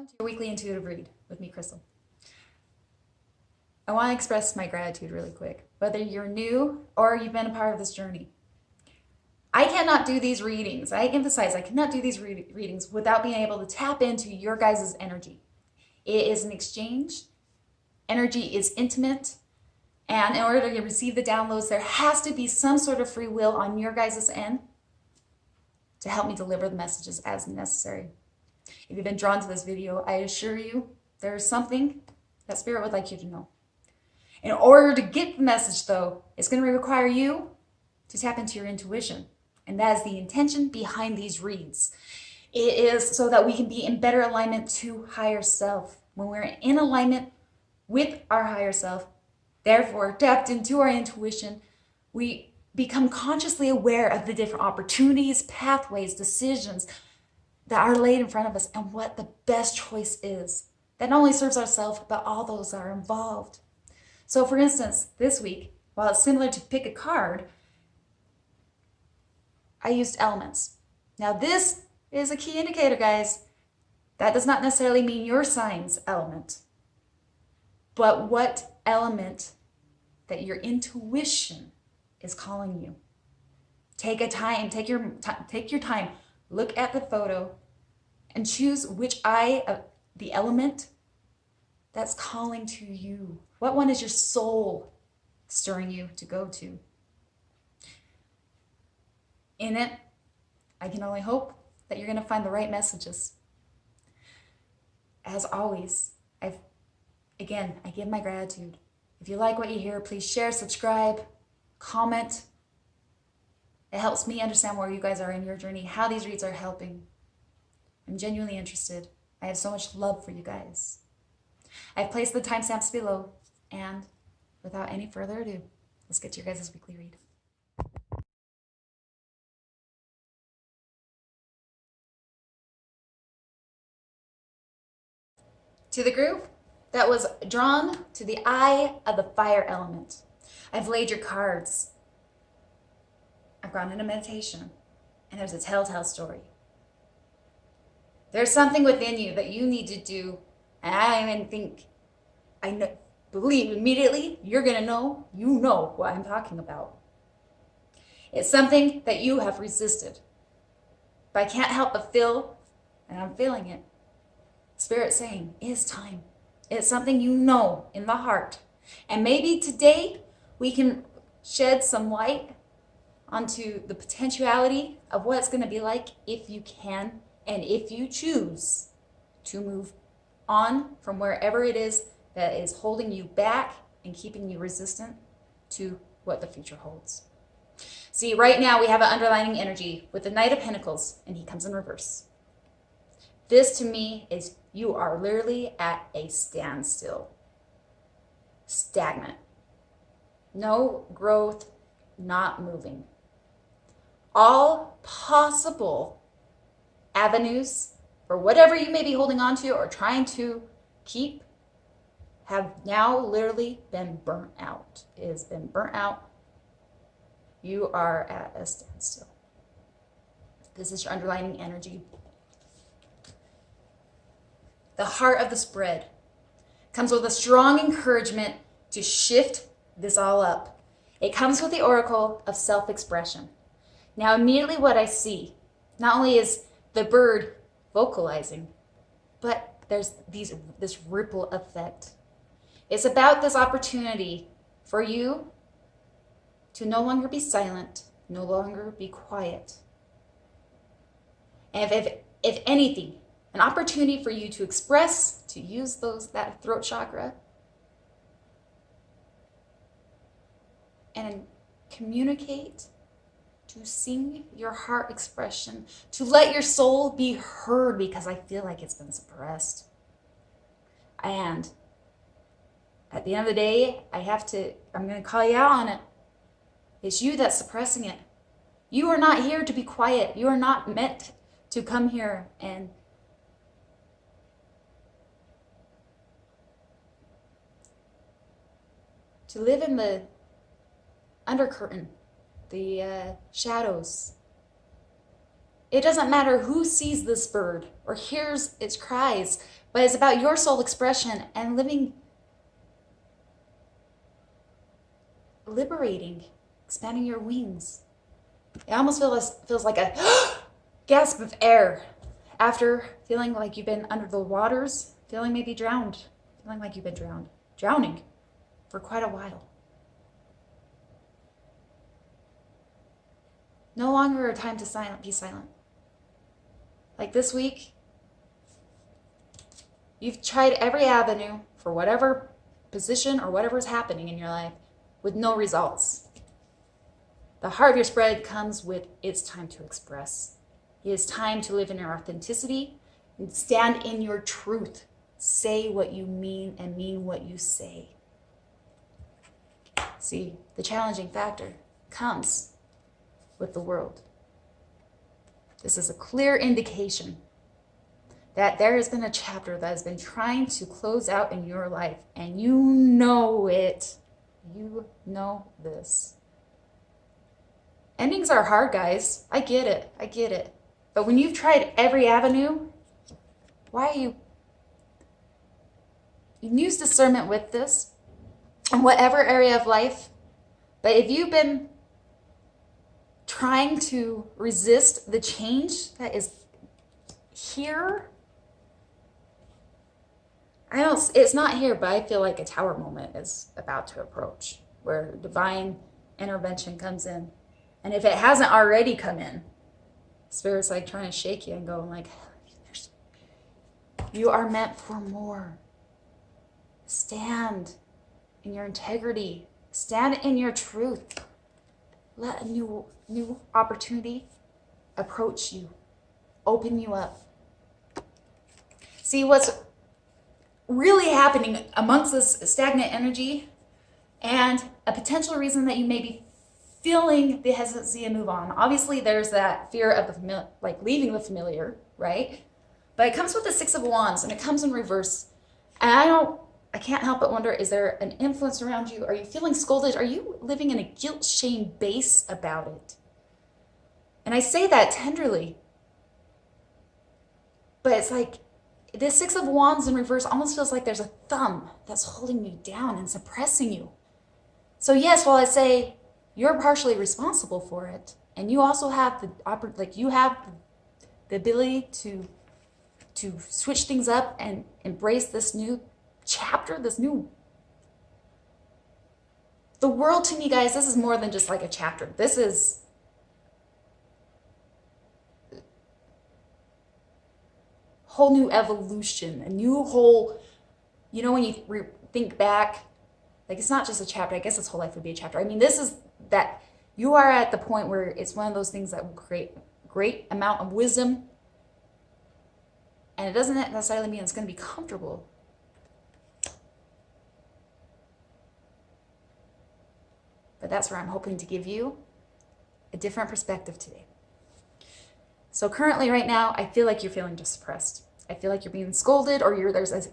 to your weekly intuitive read with me, Crystal. I want to express my gratitude really quick. Whether you're new or you've been a part of this journey, I cannot do these readings. I emphasize, I cannot do these readings without being able to tap into your guys' energy. It is an exchange. Energy is intimate. And in order to receive the downloads, there has to be some sort of free will on your guys' end to help me deliver the messages as necessary. If you've been drawn to this video, I assure you there is something that Spirit would like you to know. In order to get the message, though, it's going to require you to tap into your intuition. And that is the intention behind these reads. It is so that we can be in better alignment to higher self. When we're in alignment with our higher self, therefore tapped into our intuition, we become consciously aware of the different opportunities, pathways, decisions that are laid in front of us and what the best choice is. That not only serves ourselves, but all those that are involved. So for instance, this week, while it's similar to pick a card, I used elements. Now this is a key indicator, guys. That does not necessarily mean your sign's element, but what element that your intuition is calling you. Take your time, look at the photo and choose which eye of the element that's calling to you. What one is your soul stirring you to go to? In it, I can only hope that you're going to find the right messages. As always, I give my gratitude. If you like what you hear, please share, subscribe, comment. It helps me understand where you guys are in your journey, how these reads are helping. I'm genuinely interested. I have so much love for you guys. I've placed the timestamps below, and without any further ado, let's get to your guys' weekly read. To the group that was drawn to the eye of the fire element, I've laid your cards. I've gone into meditation, and there's a telltale story. There's something within you that you need to do, and I don't even think I know. Believe immediately, you're gonna know. You know what I'm talking about. It's something that you have resisted, but I can't help but feel, and I'm feeling it. Spirit saying, it's time. It's something you know in the heart. And maybe today we can shed some light onto the potentiality of what it's going to be like if you can and if you choose to move on from wherever it is that is holding you back and keeping you resistant to what the future holds. See, right now we have an underlining energy with the Knight of Pentacles, and he comes in reverse. This to me is you are literally at a standstill. Stagnant. No growth, not moving. All possible avenues for whatever you may be holding on to or trying to keep have now literally been burnt out. It has been burnt out. You are at a standstill. This is your underlining energy. The heart of the spread comes with a strong encouragement to shift this all up. It comes with the oracle of self-expression. Now, immediately what I see, not only is the bird vocalizing, but there's this ripple effect. It's about this opportunity for you to no longer be silent, no longer be quiet. And if anything, an opportunity for you to express, to use that throat chakra, and communicate, to sing your heart expression, to let your soul be heard, because I feel like it's been suppressed. And at the end of the day, I'm going to call you out on it. It's you that's suppressing it. You are not here to be quiet. You are not meant to come here and to live in the undercurtain, the shadows. It doesn't matter who sees this bird or hears its cries, But it's about your soul expression and living, liberating, expanding your wings. It almost feels like a gasp of air after feeling like you've been under the waters, feeling maybe drowned, feeling like you've been drowning for quite a while. No longer a time to be silent. Like this week, you've tried every avenue for whatever position or whatever is happening in your life with no results. The heart of your spread comes with it's time to express. It is time to live in your authenticity and stand in your truth. Say what you mean and mean what you say. See, the challenging factor comes with the world. This is a clear indication that there has been a chapter that has been trying to close out in your life, and you know it. You know this. Endings are hard, guys. I get it. But when you've tried every avenue, why are you use discernment with this in whatever area of life. But if you've been trying to resist the change that is here, it's not here, but I feel like a tower moment is about to approach where divine intervention comes in. And if it hasn't already come in, Spirit's like trying to shake you and go like, you are meant for more. Stand in your integrity. Stand in your truth. Let a new opportunity approach you. Open you up. See what's really happening amongst this stagnant energy and a potential reason that you may be feeling the hesitancy to move on. Obviously, there's that fear of the leaving the familiar, right? But it comes with the Six of Wands and it comes in reverse. And I can't help but wonder, is there an influence around you? Are you feeling scolded? Are you living in a guilt shame base about it? And I say that tenderly. But it's like the Six of Wands in reverse almost feels like there's a thumb that's holding you down and suppressing you. So yes, while I say you're partially responsible for it, and you also have the ability to switch things up and embrace this new chapter, the world to me, guys, this is more than just like a chapter. This is whole new evolution, a new whole, when you think back, like it's not just a chapter. I guess this whole life would be a chapter. I mean, this is that you are at the point where it's one of those things that will create a great amount of wisdom. And it doesn't necessarily mean it's going to be comfortable. But that's where I'm hoping to give you a different perspective today. So currently right now, I feel like you're feeling suppressed. I feel like you're being scolded or there's a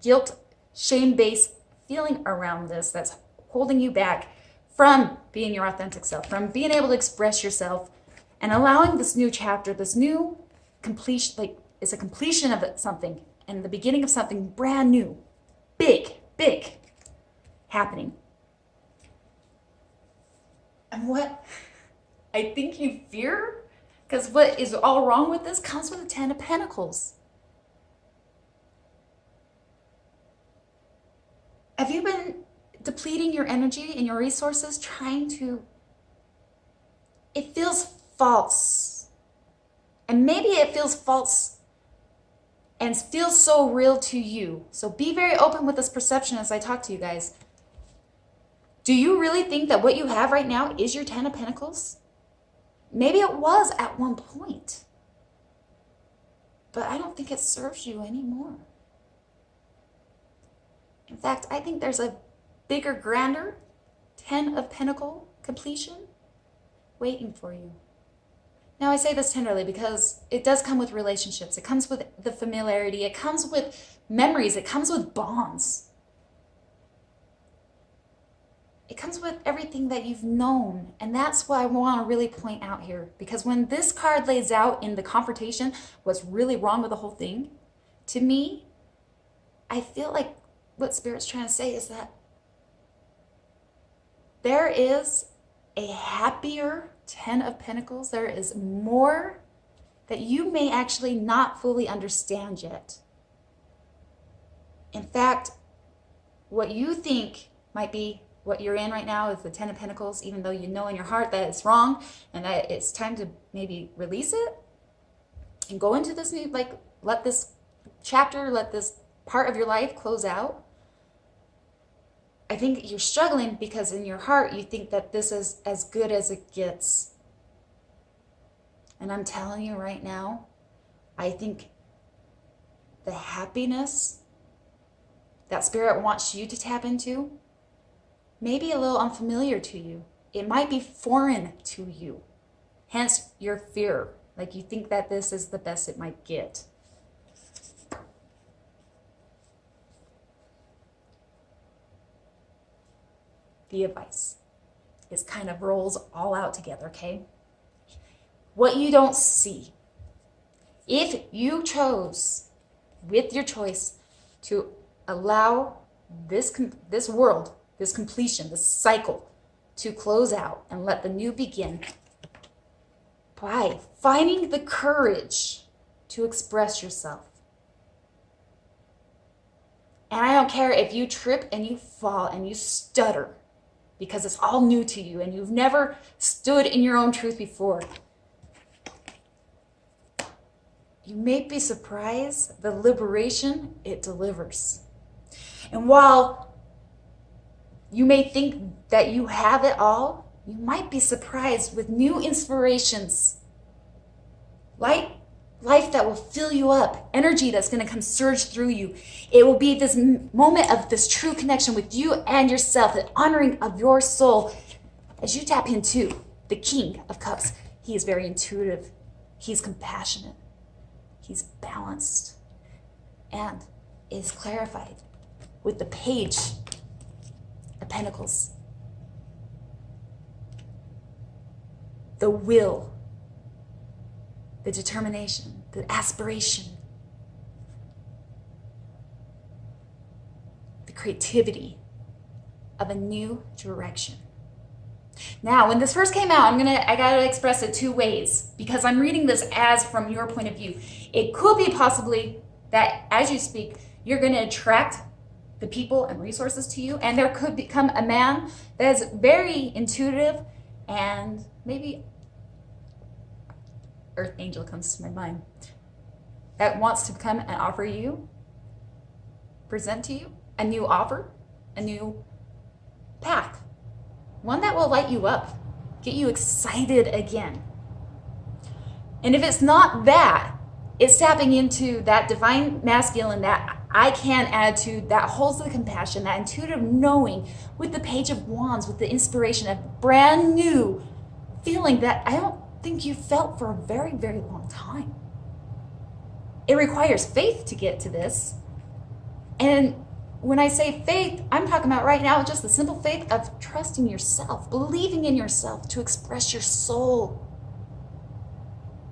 guilt, shame-based feeling around this that's holding you back from being your authentic self, from being able to express yourself and allowing this new chapter, this new completion, it's a completion of something and the beginning of something brand new, big happening. And what I think you fear, because what is all wrong with this comes with the Ten of Pentacles. Have you been depleting your energy and your resources it feels false. And maybe it feels false and feels so real to you. So be very open with this perception as I talk to you guys. Do you really think that what you have right now is your Ten of Pentacles? Maybe it was at one point. But I don't think it serves you anymore. In fact, I think there's a bigger, grander Ten of Pentacle completion waiting for you. Now, I say this tenderly because it does come with relationships. It comes with the familiarity. It comes with memories. It comes with bonds. It comes with everything that you've known. And that's what I want to really point out here. Because when this card lays out in the confrontation what's really wrong with the whole thing, to me, I feel like what Spirit's trying to say is that there is a happier 10 of Pentacles. There is more that you may actually not fully understand yet. In fact, what you think might be what you're in right now is the 10 of Pentacles, even though you know in your heart that it's wrong and that it's time to maybe release it and go into this new, like, let this chapter, let this part of your life close out. I think you're struggling because in your heart you think that this is as good as it gets. And I'm telling you right now, I think the happiness that Spirit wants you to tap into may be a little unfamiliar to you. It might be foreign to you. Hence your fear. Like you think that this is the best it might get. The advice is kind of rolls all out together, okay? What you don't see. If you chose, with your choice, to allow this world, this completion, this cycle to close out and let the new begin by finding the courage to express yourself. And I don't care if you trip and you fall and you stutter because it's all new to you and you've never stood in your own truth before. You may be surprised the liberation it delivers. And while you may think that you have it all, you might be surprised with new inspirations. Life that will fill you up, energy that's going to come surge through you. It will be this moment of this true connection with you and yourself, the honoring of your soul as you tap into the King of Cups. He is very intuitive. He's compassionate. He's balanced and is clarified with the Page of Pentacles. The will, the determination, the aspiration, the creativity of a new direction. Now, when this first came out, I gotta express it two ways because I'm reading this as from your point of view. It could be possibly that as you speak, you're gonna attract the people and resources to you, and there could become a man that is very intuitive and maybe Earth Angel comes to my mind, that wants to come and offer you, present to you a new offer, a new path. One that will light you up, get you excited again. And if it's not that, it's tapping into that divine masculine that I can attitude that holds the compassion, that intuitive knowing with the Page of Wands, with the inspiration of brand new feeling that I don't think you felt for a very, very long time. It requires faith to get to this. And when I say faith, I'm talking about right now just the simple faith of trusting yourself, believing in yourself to express your soul.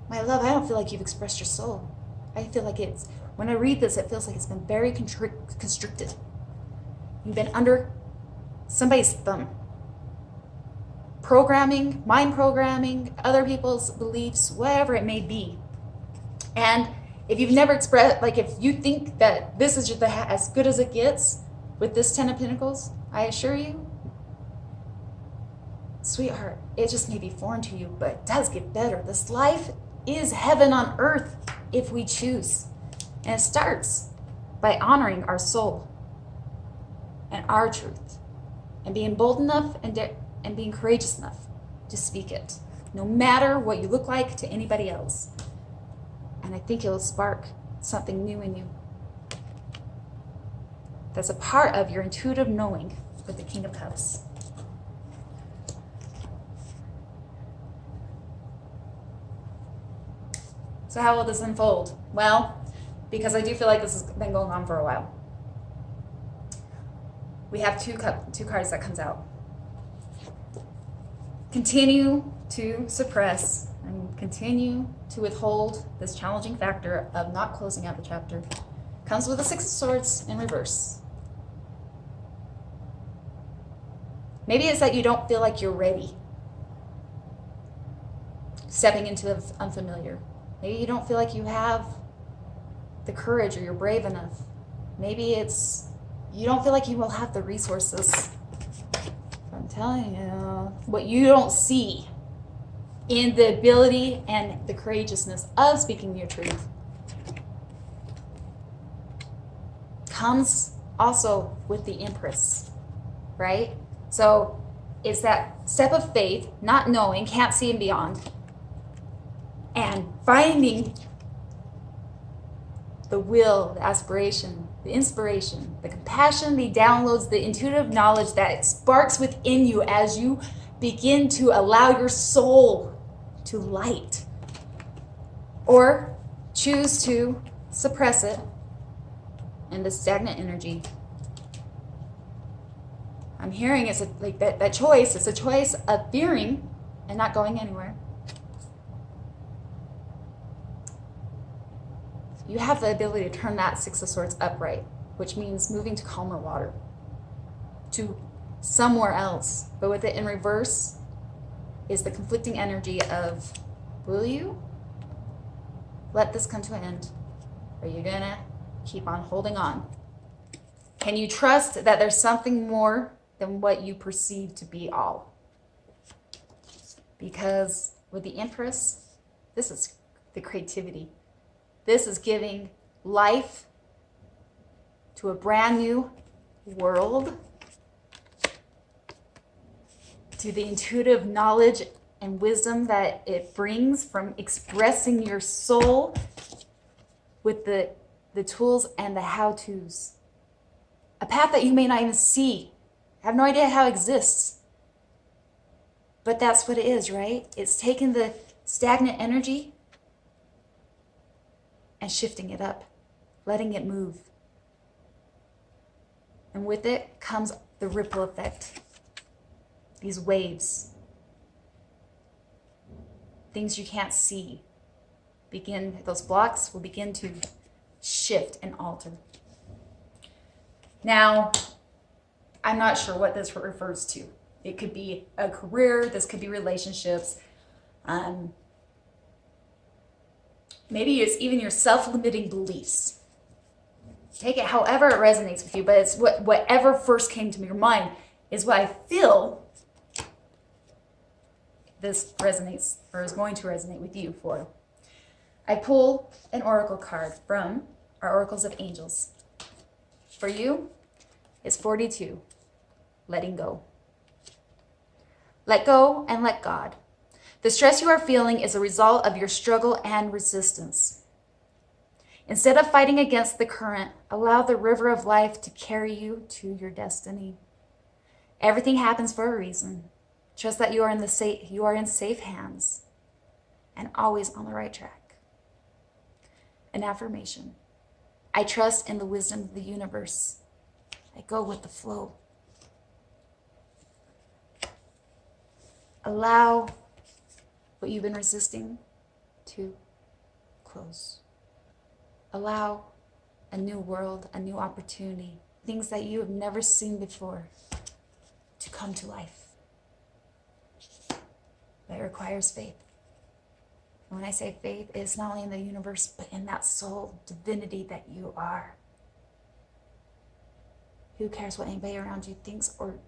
My love, I don't feel like you've expressed your soul. I feel like when I read this, it feels like it's been very constricted. You've been under somebody's thumb. Programming, mind programming, other people's beliefs, whatever it may be. And if you've never expressed, like if you think that this is just as good as it gets with this 10 of Pentacles, I assure you, sweetheart, it just may be foreign to you, but it does get better. This life is heaven on earth if we choose. And it starts by honoring our soul and our truth and being bold enough and being courageous enough to speak it, no matter what you look like to anybody else. And I think it'll spark something new in you. That's a part of your intuitive knowing with the King of Cups. So how will this unfold? Well, because I do feel like this has been going on for a while. We have two cards that comes out. Continue to suppress and continue to withhold this challenging factor of not closing out the chapter. Comes with the Six of Swords in reverse. Maybe it's that you don't feel like you're ready. Stepping into the unfamiliar. Maybe you don't feel like you have the courage or you're brave enough. Maybe it's you don't feel like you will have the resources. I'm telling you, what you don't see in the ability and the courageousness of speaking your truth comes also with the Empress, right? So it's that step of faith, not knowing, can't see and beyond, and finding the will, the aspiration, the inspiration, the compassion, the downloads, the intuitive knowledge that sparks within you as you begin to allow your soul to light, or choose to suppress it in the stagnant energy. I'm hearing it's like that choice. It's a choice of fearing and not going anywhere. You have the ability to turn that Six of Swords upright, which means moving to calmer water, to somewhere else. But with it in reverse is the conflicting energy of, will you let this come to an end? Or are you gonna keep on holding on? Can you trust that there's something more than what you perceive to be all? Because with the Empress, this is the creativity. This is giving life to a brand new world, to the intuitive knowledge and wisdom that it brings from expressing your soul with the tools and the how-tos. A path that you may not even see. I have no idea how it exists. But that's what it is, right? It's taking the stagnant energy and shifting it up, letting it move. And with it comes the ripple effect. These waves. Things you can't see. Those blocks will begin to shift and alter. Now, I'm not sure what this refers to. It could be a career, this could be relationships. Maybe it's even your self-limiting beliefs. Take it however it resonates with you, but it's whatever first came to your mind is what I feel this resonates or is going to resonate with you for. I pull an oracle card from our Oracles of Angels. For you, it's 42, letting go. Let go and let God. The stress you are feeling is a result of your struggle and resistance. Instead of fighting against the current, allow the river of life to carry you to your destiny. Everything happens for a reason. Trust that you are in safe hands and always on the right track. An affirmation. I trust in the wisdom of the universe. I go with the flow. Allow what you've been resisting to close. Allow a new world, a new opportunity, things that you have never seen before to come to life. That requires faith. And when I say faith, it's not only in the universe, but in that soul divinity that you are. Who cares what anybody around you thinks or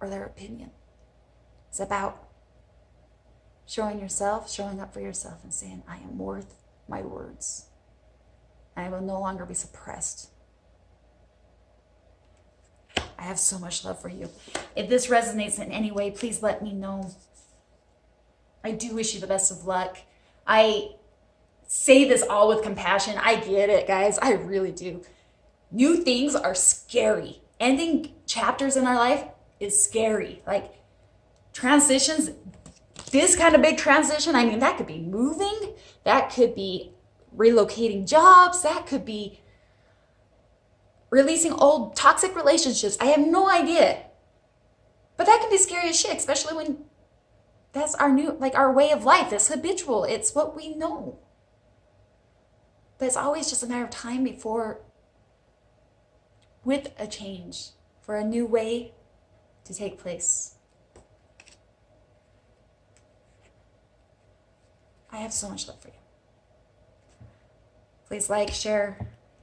their opinion? It's about showing yourself, showing up for yourself and saying, I am worth my words. I will no longer be suppressed. I have so much love for you. If this resonates in any way, please let me know. I do wish you the best of luck. I say this all with compassion. I get it, guys. I really do. New things are scary. Ending chapters in our life is scary. Like transitions, this kind of big transition, I mean, that could be moving. That could be relocating jobs. That could be releasing old toxic relationships. I have no idea. But that can be scary as shit, especially when that's our new, like our way of life. It's habitual. It's what we know. But it's always just a matter of time before, with a change, for a new way to take place. I have so much love for you. Please like, share.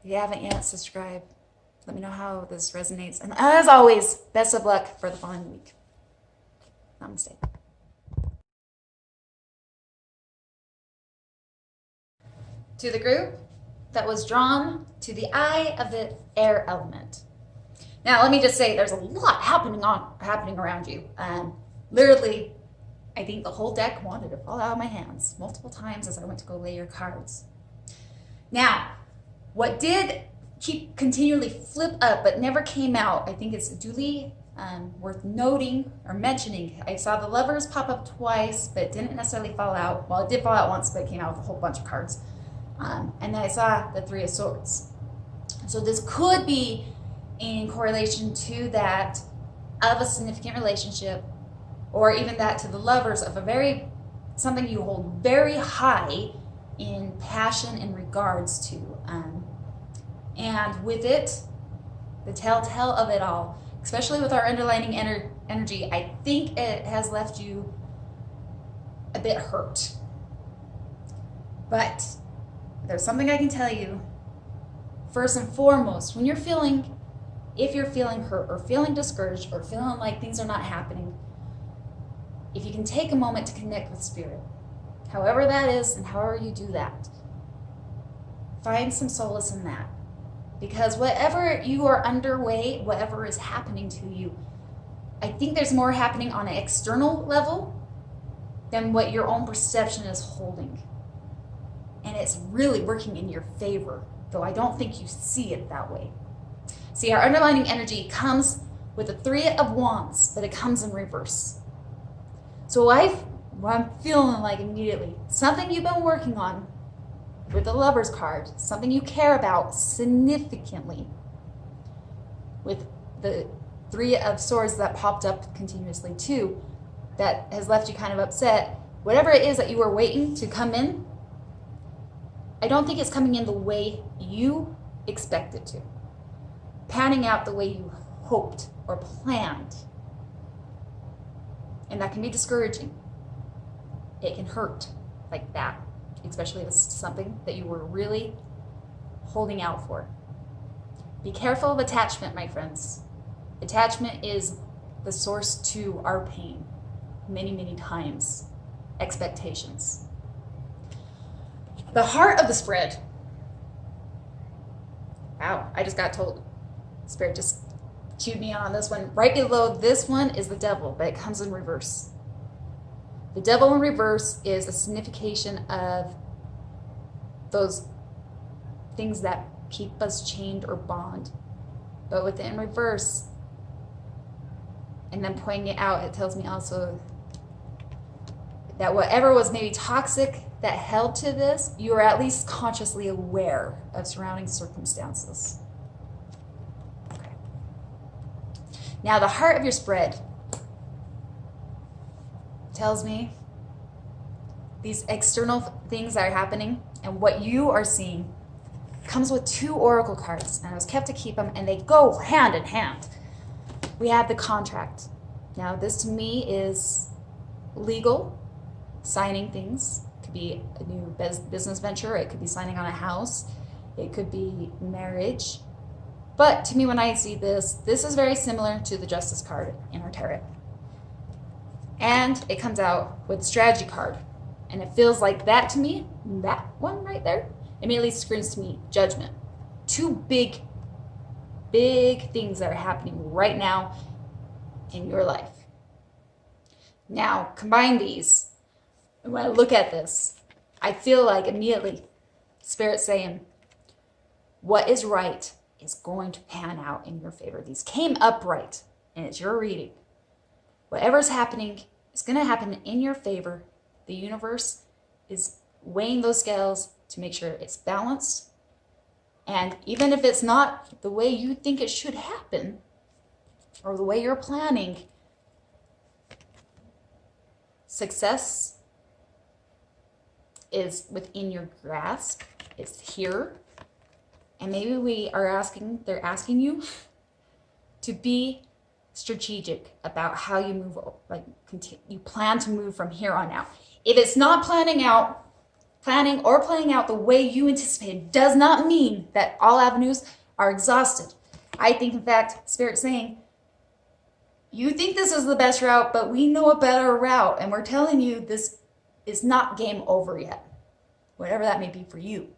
If you haven't yet, subscribe. Let me know how this resonates. And as always, best of luck for the following week. Namaste. To the group that was drawn to the eye of the air element. Now, let me just say, there's a lot happening around you. Literally, I think the whole deck wanted to fall out of my hands multiple times as I went to go lay your cards. Now, what did keep continually flip up but never came out, I think it's duly worth noting or mentioning. I saw the Lovers pop up twice, but it didn't necessarily fall out. Well, it did fall out once, but it came out with a whole bunch of cards. And then I saw the Three of Swords. So this could be in correlation to that of a significant relationship, or even that to the Lovers of something you hold very high in passion in regards to. And with it, the telltale of it all, especially with our underlining energy, I think it has left you a bit hurt. But there's something I can tell you. First and foremost, if you're feeling hurt or feeling discouraged or feeling like things are not happening, if you can take a moment to connect with Spirit, however that is and however you do that, find some solace in that. Because whatever you are underway, whatever is happening to you, I think there's more happening on an external level than what your own perception is holding. And it's really working in your favor, though I don't think you see it that way. See, our underlining energy comes with the Three of Wands, but it comes in reverse. So what I'm feeling like immediately, something you've been working on with the Lover's card, something you care about significantly, with the Three of Swords that popped up continuously too, that has left you kind of upset. Whatever it is that you were waiting to come in, I don't think it's coming in the way you expect it to. Panning out the way you hoped or planned. And that can be discouraging. It can hurt like that, especially if it's something that you were really holding out for. Be careful of attachment, my friends. Attachment is the source to our pain many, many times. Expectations. The heart of the spread. Wow, I just got told. Spirit just cued me on this one. Right below this one is the Devil, but it comes in reverse. The Devil in reverse is a signification of those things that keep us chained or bond. But with it in reverse, and then pointing it out, it tells me also that whatever was maybe toxic that held to this, you are at least consciously aware of surrounding circumstances. Okay. Now, the heart of your spread tells me these external things that are happening and what you are seeing comes with two oracle cards, and I was kept to keep them, and they go hand in hand. We have the contract. Now, this to me is legal, signing things. It could be a new business venture. It could be signing on a house. It could be marriage. But to me, when I see this, this is very similar to the Justice card in our tarot. And it comes out with the strategy card. And it feels like that to me, that one right there, immediately screams to me judgment. Two big things that are happening right now in your life. Now, combine these, and when I look at this, I feel like immediately Spirit saying, what is right is going to pan out in your favor. These came up right, and it's your reading. Whatever's happening is going to happen in your favor. The universe is weighing those scales to make sure it's balanced. And even if it's not the way you think it should happen, or the way you're planning, success is within your grasp It's here. And maybe they're asking you to be strategic about how you move, like you plan to move from here on out. If it's not planning or playing out the way you anticipated, does not mean that all avenues are exhausted. I think, in fact, Spirit's saying, you think this is the best route, but we know a better route, and we're telling you this is not game over yet, whatever that may be for you.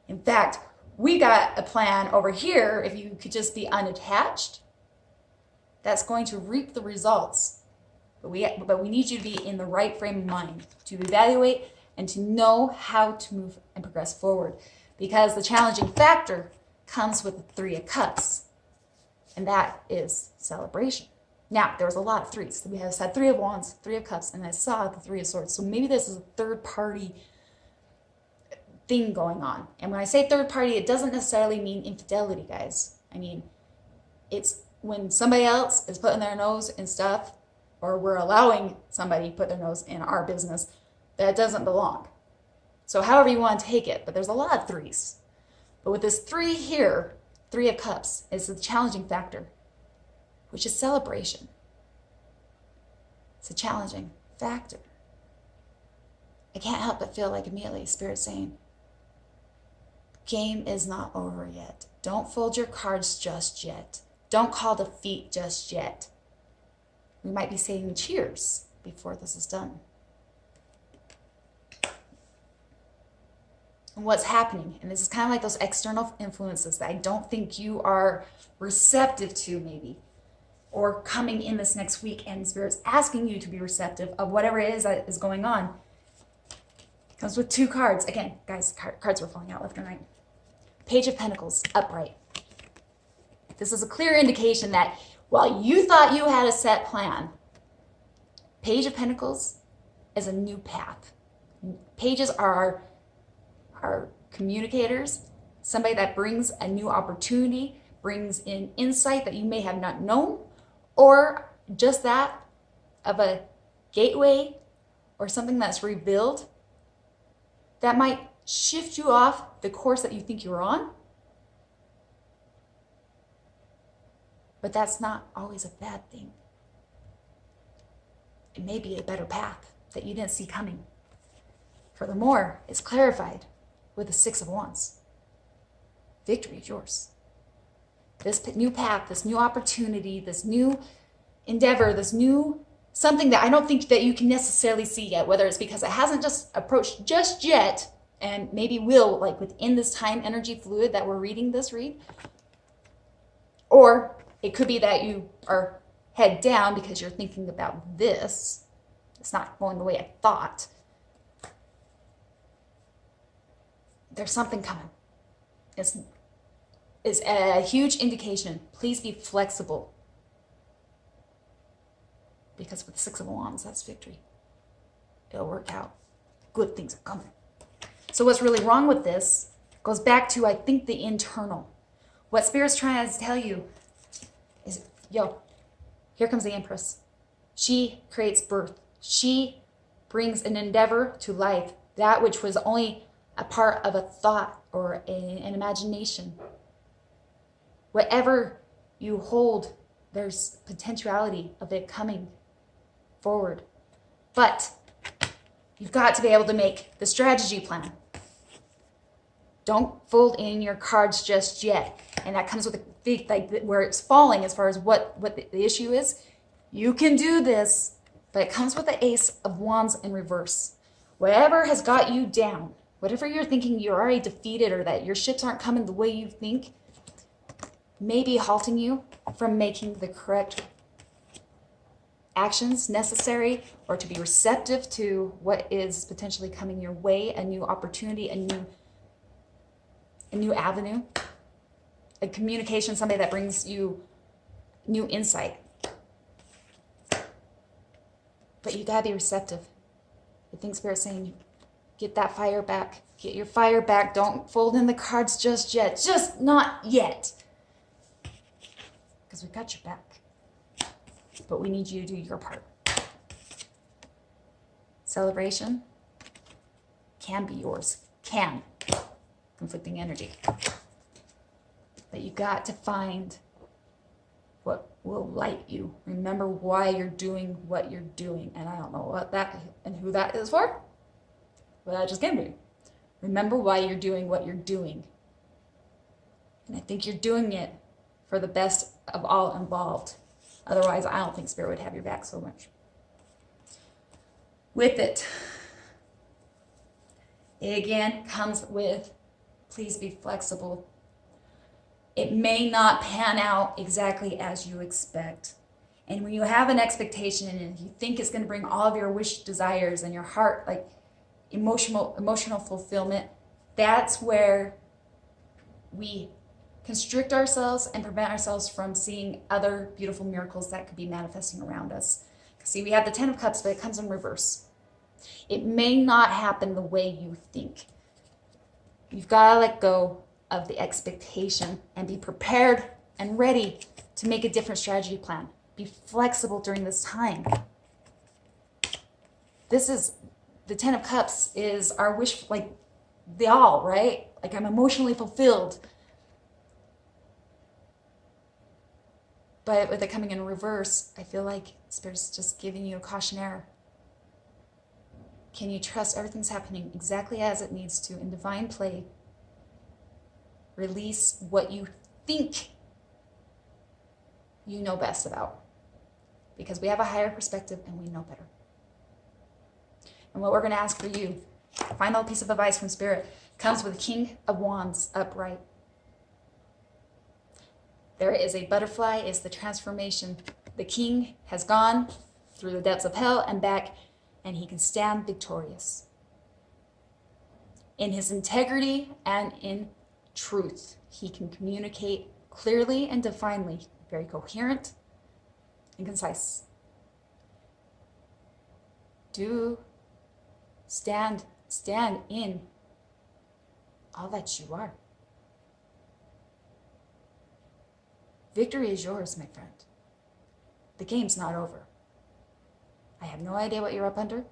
In fact, we got a plan over here, if you could just be unattached, that's going to reap the results. But we need you to be in the right frame of mind to evaluate and to know how to move and progress forward. Because the challenging factor comes with the 3 of Cups, and that is celebration. Now, there was a lot of 3s. We had 3 of Wands, 3 of Cups, and I saw the 3 of Swords. So maybe this is a third party thing going on. And when I say third party, it doesn't necessarily mean infidelity, guys. I mean, it's when somebody else is putting their nose in stuff, or we're allowing somebody to put their nose in our business that doesn't belong. So however you want to take it, but there's a lot of 3s. But with this 3 here, 3 of Cups, is the challenging factor, which is celebration. It's a challenging factor. I can't help but feel like immediately Spirit's saying, game is not over yet. Don't fold your cards just yet. Don't call defeat just yet. We might be saying cheers before this is done. And what's happening, and this is kind of like those external influences that I don't think you are receptive to maybe, or coming in this next week, and Spirit's asking you to be receptive of whatever it is that is going on. It comes with 2 cards. Again, guys, cards were falling out left and right. Page of Pentacles, upright. This is a clear indication that while you thought you had a set plan, Page of Pentacles is a new path. Pages are our communicators, somebody that brings a new opportunity, brings in insight that you may have not known, or just that of a gateway or something that's revealed that might shift you off the course that you think you're on. But that's not always a bad thing. It may be a better path that you didn't see coming. Furthermore, it's clarified with the 6 of Wands. Victory is yours. This new path, this new opportunity, this new endeavor, this new something that I don't think that you can necessarily see yet, whether it's because it hasn't just approached just yet, and maybe will, like within this time energy fluid that we're reading this read, or it could be that you are head down because you're thinking about this. It's not going the way I thought. There's something coming. It's a huge indication. Please be flexible. Because with the 6 of Wands, that's victory. It'll work out. Good things are coming. So what's really wrong with this goes back to, I think, the internal. What Spirit's trying to tell you is, here comes the Empress. She creates birth. She brings an endeavor to life, that which was only a part of a thought or an imagination. Whatever you hold, there's potentiality of it coming forward. But you've got to be able to make the strategy plan. Don't fold in your cards just yet. And that comes with a big, like where it's falling as far as what the issue is. You can do this, but it comes with the Ace of Wands in reverse. Whatever has got you down, whatever you're thinking you're already defeated or that your ships aren't coming the way you think, may be halting you from making the correct actions necessary or to be receptive to what is potentially coming your way, a new opportunity, a new avenue, a communication, somebody that brings you new insight. But you gotta be receptive. I think Spirit's saying, get that fire back. Get your fire back. Don't fold in the cards just yet. Just not yet. Because we've got your back. But we need you to do your part. Celebration can be yours. Can. conflicting energy. But you got to find what will light you. Remember why you're doing what you're doing. And I don't know what that and who that is for, but that just came to me. Remember why you're doing what you're doing. And I think you're doing it for the best of all involved. Otherwise, I don't think Spirit would have your back so much. With it again comes with, please be flexible. It may not pan out exactly as you expect. And when you have an expectation and you think it's going to bring all of your wish desires and your heart, like emotional fulfillment, that's where we constrict ourselves and prevent ourselves from seeing other beautiful miracles that could be manifesting around us. See, we have the Ten of Cups, but it comes in reverse. It may not happen the way you think. You've got to let go of the expectation and be prepared and ready to make a different strategy plan. Be flexible during this time. This is, the Ten of Cups is our wish, like the all, right? Like I'm emotionally fulfilled. But with it coming in reverse, I feel like Spirit's just giving you a cautionary. Can you trust everything's happening exactly as it needs to in divine play? Release what you think you know best about. Because we have a higher perspective and we know better. And what we're going to ask for you, final piece of advice from Spirit, comes with the King of Wands upright. There is a butterfly, is the transformation. The king has gone through the depths of hell and back, and he can stand victorious. In his integrity and in truth, he can communicate clearly and definedly, very coherent and concise. Do stand in all that you are. Victory is yours, my friend. The game's not over. I have no idea what you're up under.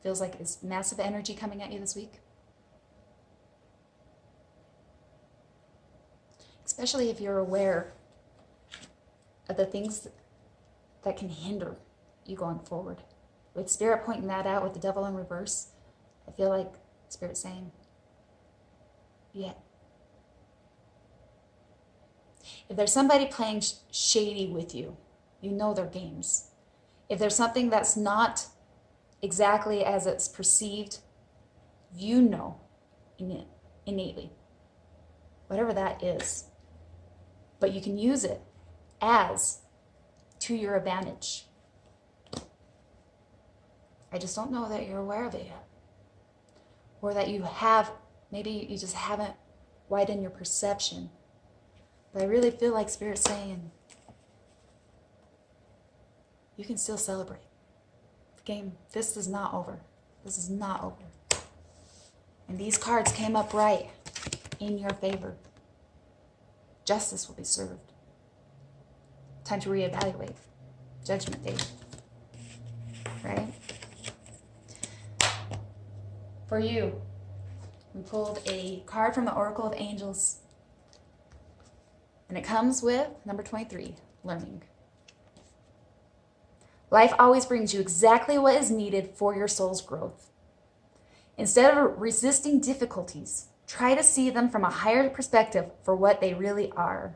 Feels like it's massive energy coming at you this week. Especially if you're aware of the things that can hinder you going forward. With Spirit pointing that out with the Devil in reverse, I feel like Spirit's saying, yeah. If there's somebody playing shady with you, you know their games. If there's something that's not exactly as it's perceived, you know innately, whatever that is. But you can use it as to your advantage. I just don't know that you're aware of it yet. Or that you have, maybe you just haven't widened your perception. But I really feel like Spirit's saying, you can still celebrate. The game, this is not over. This is not over. And these cards came up right in your favor. Justice will be served. Time to reevaluate. Judgment Day. Right? For you, we pulled a card from the Oracle of Angels. And it comes with number 23, learning. Life always brings you exactly what is needed for your soul's growth. Instead of resisting difficulties, try to see them from a higher perspective for what they really are.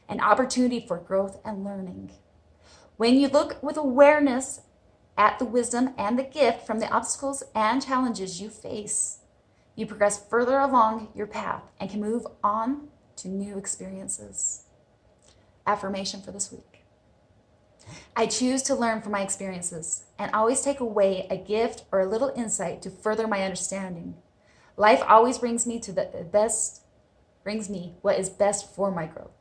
An opportunity for growth and learning. When you look with awareness at the wisdom and the gift from the obstacles and challenges you face, you progress further along your path and can move on to new experiences. Affirmation for this week. I choose to learn from my experiences and always take away a gift or a little insight to further my understanding. Life always brings me what is best for my growth.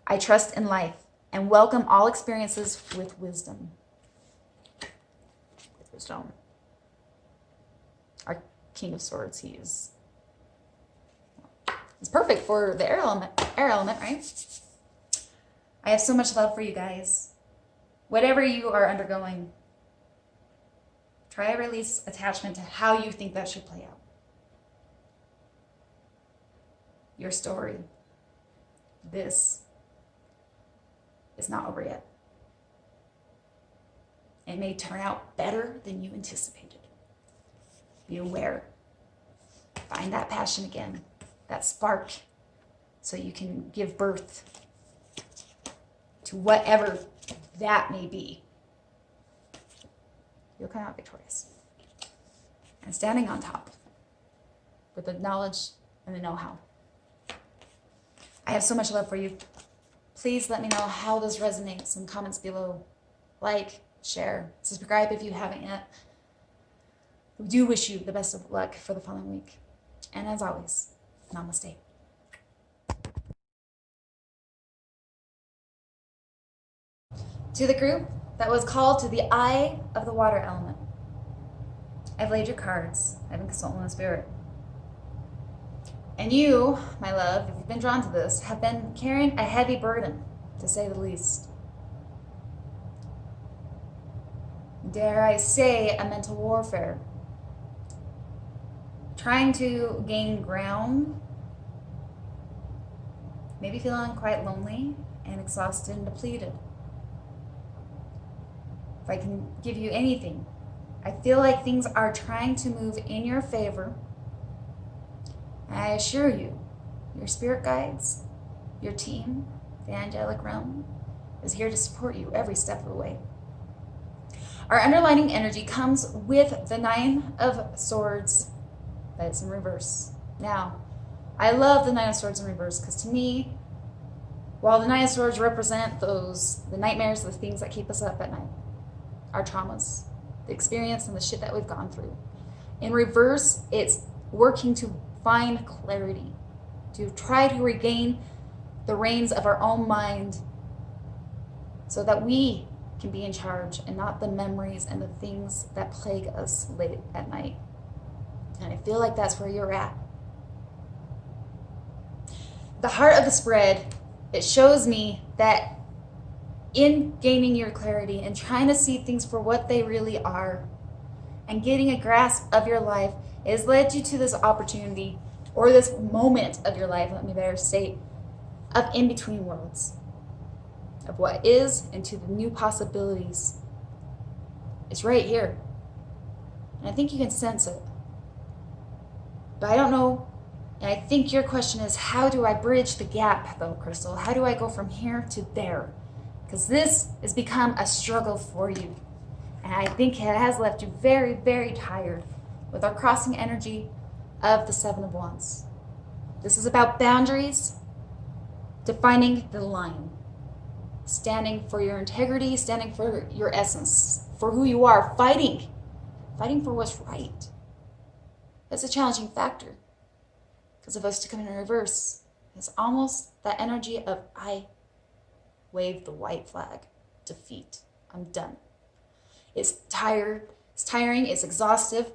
I trust in life and welcome all experiences with wisdom. With wisdom. Our King of Swords, it's perfect for the air element, right? I have so much love for you guys. Whatever you are undergoing, try to release attachment to how you think that should play out. your story. This is not over yet. It may turn out better than you anticipated. Be aware. Find that passion again, that spark, so you can give birth to whatever that may be. You'll come out victorious. And standing on top with the knowledge and the know-how. I have so much love for you. Please let me know how this resonates in comments below. Like, share, subscribe if you haven't yet. We do wish you the best of luck for the following week. And as always, namaste. To the group that was called to the eye of the water element, I've laid your cards. I've been consulting the spirit. And you, my love, if you've been drawn to this, have been carrying a heavy burden, to say the least. Dare I say, a mental warfare. Trying to gain ground. Maybe feeling quite lonely and exhausted and depleted. If I can give you anything, I feel like things are trying to move in your favor. And I assure you, your spirit guides, your team, the angelic realm, is here to support you every step of the way. Our underlining energy comes with the 9 of Swords, but it's in reverse. Now, I love the 9 of Swords in reverse because to me, while the 9 of Swords represent the nightmares, the things that keep us up at night, our traumas, the experience and the shit that we've gone through. In reverse, it's working to find clarity, to try to regain the reins of our own mind so that we can be in charge and not the memories and the things that plague us late at night. And I feel like that's where you're at. The heart of the spread, it shows me that in gaining your clarity and trying to see things for what they really are and getting a grasp of your life has led you to this opportunity or this moment of your life, let me better say, of in-between worlds, of what is and to the new possibilities. It's right here. And I think you can sense it. But I don't know, and I think your question is, how do I bridge the gap though, Crystal? How do I go from here to there? Because this has become a struggle for you. And I think it has left you very, very tired with our crossing energy of the 7 of Wands. This is about boundaries, defining the line, standing for your integrity, standing for your essence, for who you are, fighting for what's right. That's a challenging factor because of us to come in reverse. It's almost that energy of I wave the white flag, defeat. I'm done. It's tired, it's tiring, it's exhaustive.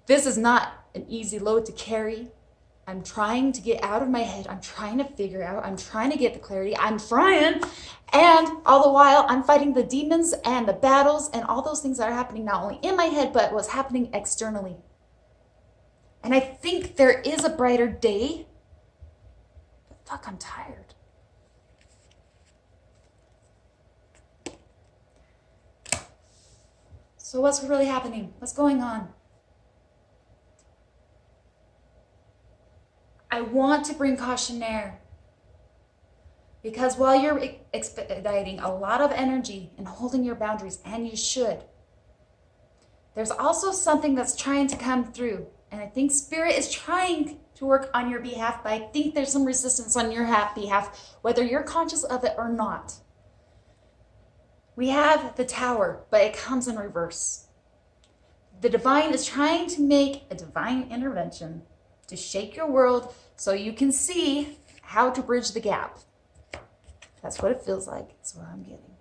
This is not an easy load to carry. I'm trying to get out of my head. I'm trying to figure out. I'm trying to get the clarity. I'm trying. And all the while, I'm fighting the demons and the battles and all those things that are happening not only in my head, but what's happening externally. And I think there is a brighter day. But fuck, I'm tired. So what's really happening? What's going on? I want to bring caution there. Because while you're expediting a lot of energy and holding your boundaries, and you should, there's also something that's trying to come through. And I think Spirit is trying to work on your behalf, but I think there's some resistance on your behalf, whether you're conscious of it or not. We have the Tower, but it comes in reverse. The divine is trying to make a divine intervention to shake your world so you can see how to bridge the gap. That's what it feels like. That's what I'm getting.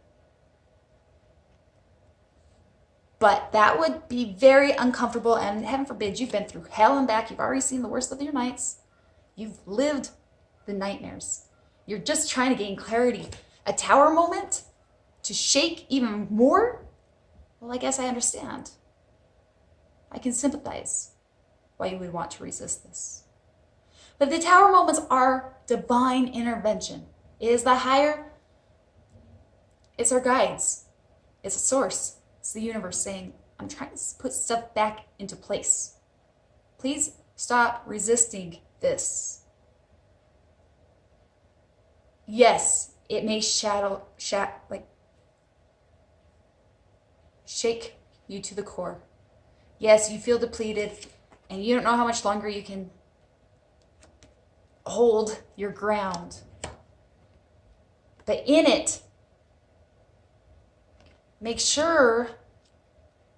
But that would be very uncomfortable, and heaven forbid, you've been through hell and back. You've already seen the worst of your nights. You've lived the nightmares. You're just trying to gain clarity. A Tower moment to shake even more? Well, I guess I understand. I can sympathize why you would want to resist this. But the tower moments are divine intervention. It is the higher, it's our guides. It's a source. It's the universe saying, I'm trying to put stuff back into place. Please stop resisting this. Yes, it may shake you to the core. Yes, you feel depleted and you don't know how much longer you can hold your ground. But in it, make sure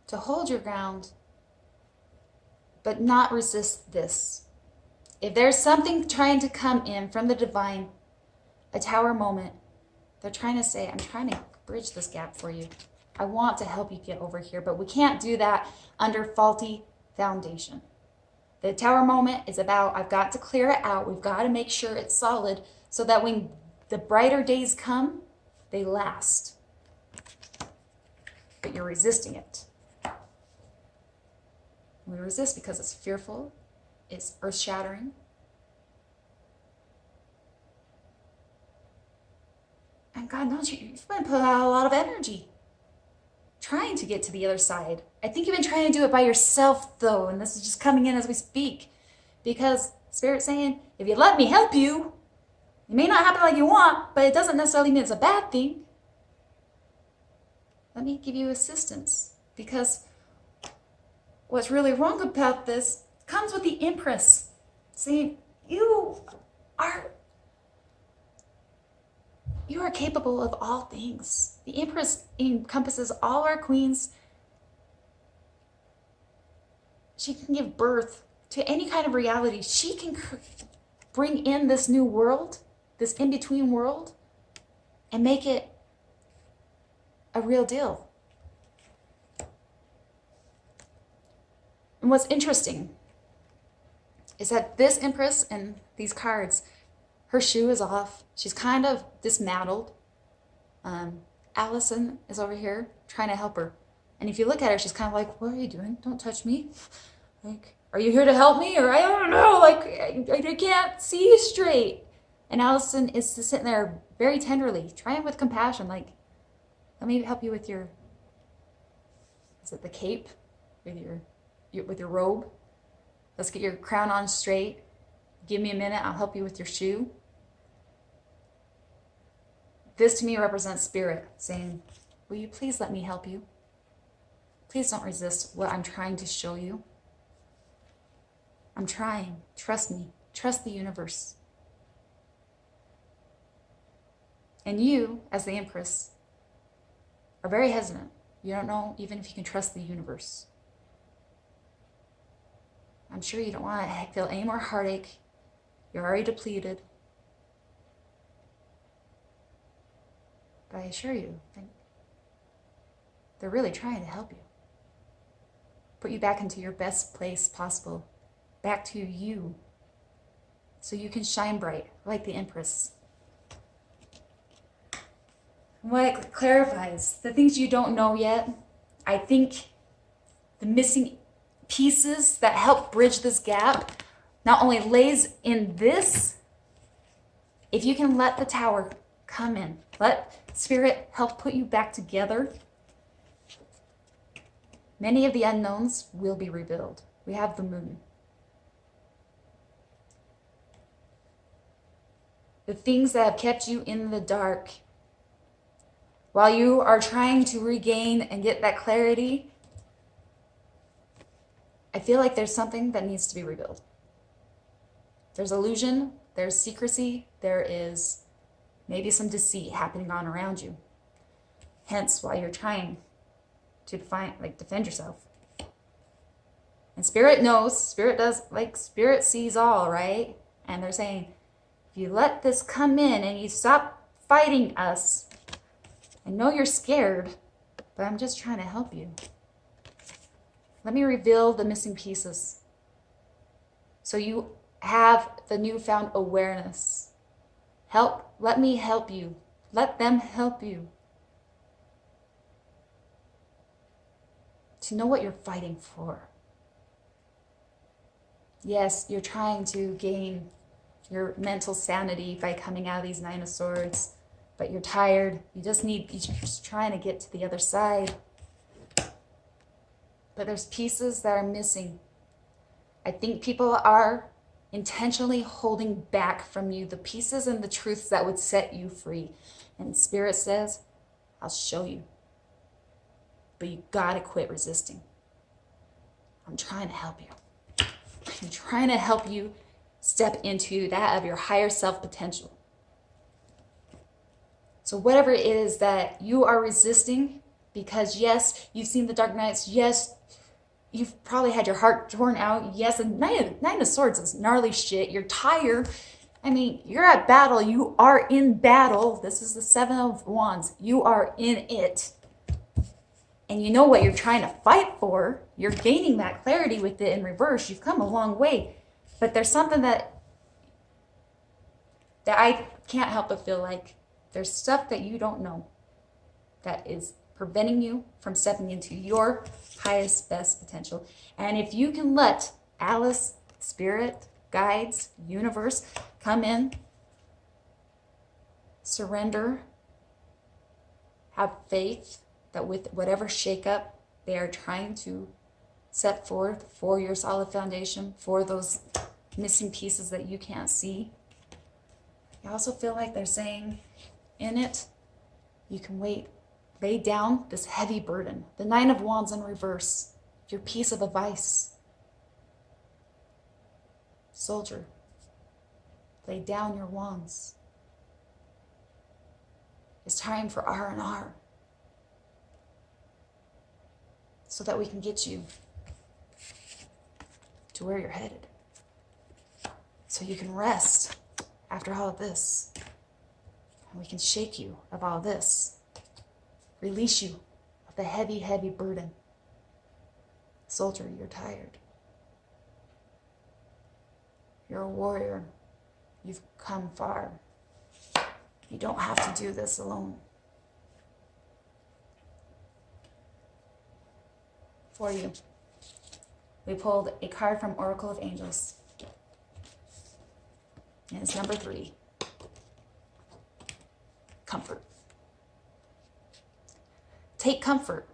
to hold your ground, but not resist this. If there's something trying to come in from the divine, a tower moment, they're trying to say, I'm trying to bridge this gap for you. I want to help you get over here, but we can't do that under faulty foundation. The tower moment is about, I've got to clear it out. We've got to make sure it's solid so that when the brighter days come, they last. But you're resisting it. We resist because it's fearful, it's earth-shattering. And God knows you've been putting out a lot of energy trying to get to the other side. I think you've been trying to do it by yourself, though, and this is just coming in as we speak. Because Spirit's saying, if you let me help you, it may not happen like you want, but it doesn't necessarily mean it's a bad thing. Let me give you assistance. Because what's really wrong about this comes with the Empress saying, you are capable of all things. The Empress encompasses all our queens. She can give birth to any kind of reality. She can bring in this new world, this in-between world, and make it a real deal. And what's interesting is that this Empress and these cards, her shoe is off. She's kind of dismantled. Allison is over here trying to help her. And if you look at her, she's kind of like, what are you doing? Don't touch me. Like, are you here to help me? Or I don't know, like, I can't see straight. And Allison is sitting there very tenderly, trying with compassion, like, let me help you with your, is it the cape? With your robe? Let's get your crown on straight. Give me a minute, I'll help you with your shoe. This to me represents Spirit saying, will you please let me help you? Please don't resist what I'm trying to show you. I'm trying. Trust me. Trust the universe. And you, as the Empress, are very hesitant. You don't know even if you can trust the universe. I'm sure you don't want to feel any more heartache. You're already depleted. But I assure you, they're really trying to help you. Put you back into your best place possible. Back to you. So you can shine bright like the Empress. What it clarifies, the things you don't know yet, I think the missing pieces that help bridge this gap not only lays in this, if you can let the tower come in, let Spirit help put you back together, many of the unknowns will be revealed. We have the moon. The things that have kept you in the dark, while you are trying to regain and get that clarity, I feel like there's something that needs to be revealed. There's illusion, there's secrecy, there is maybe some deceit happening on around you. Hence why you're trying to defend yourself. And Spirit knows, Spirit sees all, right? And they're saying, if you let this come in and you stop fighting us, I know you're scared, but I'm just trying to help you. Let me reveal the missing pieces so you have the newfound awareness. Let me help you. Let them help you to know what you're fighting for. Yes, you're trying to gain your mental sanity by coming out of these Nine of Swords, but you're tired. You're just trying to get to the other side. But there's pieces that are missing. I think people are intentionally holding back from you the pieces and the truths that would set you free. And Spirit says, I'll show you. But you gotta quit resisting. I'm trying to help you. I'm trying to help you step into that of your higher self potential. So whatever it is that you are resisting, because yes, you've seen the dark nights, yes, you've probably had your heart torn out, yes, and Nine of Swords is gnarly shit, you're tired, I mean, you're at battle, you are in battle, this is the Seven of Wands, you are in it, and you know what you're trying to fight for, you're gaining that clarity with it in reverse, you've come a long way, but there's something that I can't help but feel like there's stuff that you don't know that is preventing you from stepping into your highest, best potential. And if you can let Alice, Spirit, guides, universe come in, surrender, have faith that with whatever shakeup they are trying to set forth for your solid foundation, for those missing pieces that you can't see, I also feel like they're saying, in it, you can wait. Lay down this heavy burden. The Nine of Wands in reverse. Your piece of advice. Soldier, lay down your wands. It's time for R&R. So that we can get you to where you're headed. So you can rest after all of this. And we can shake you of all this. Release you of the heavy, heavy burden. Soldier, you're tired. You're a warrior. You've come far. You don't have to do this alone. For you, we pulled a card from Oracle of Angels. And it's number 3. Comfort. Take comfort